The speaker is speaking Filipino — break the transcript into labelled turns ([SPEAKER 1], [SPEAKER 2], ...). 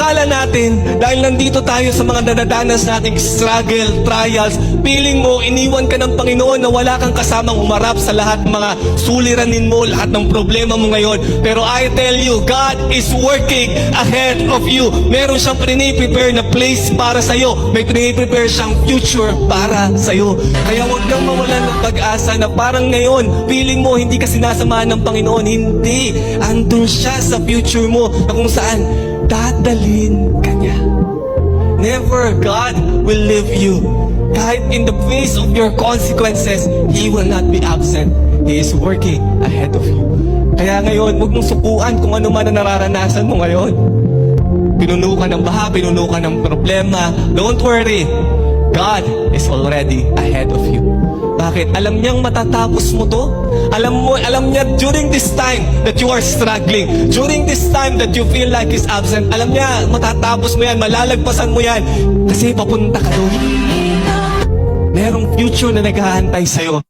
[SPEAKER 1] akala natin, dahil nandito tayo sa mga nadadanas nating struggle, trials, feeling mo, iniwan ka ng Panginoon na wala kang kasamang umarap sa lahat ng mga suliranin mo, lahat ng problema mo ngayon. Pero I tell you, God is working ahead of you. Meron siyang prepare na place para sa'yo. May prepare siyang future para sa'yo. Kaya huwag kang mawalan ng pag-asa na parang ngayon, feeling mo hindi ka sinasamahan ng Panginoon. Hindi. Andun siya sa future mo na kung saan dadalhin ka niya. Never God will leave you. Kahit in the face of your consequences, He will not be absent. He is working ahead of you. Kaya ngayon, huwag mong sukuan kung ano man ang nararanasan mo ngayon. Pinuno ka ng baha, pinuno ka ng problema. Don't worry. God is already ahead of you. Bakit? Alam niyang matatapos mo to. Alam niya during this time that you are struggling, during this time that you feel like He's absent, alam niya matatapos mo yan, malalagpasan mo yan. Kasi papunta ka doon. Merong future na naghahantay sa'yo.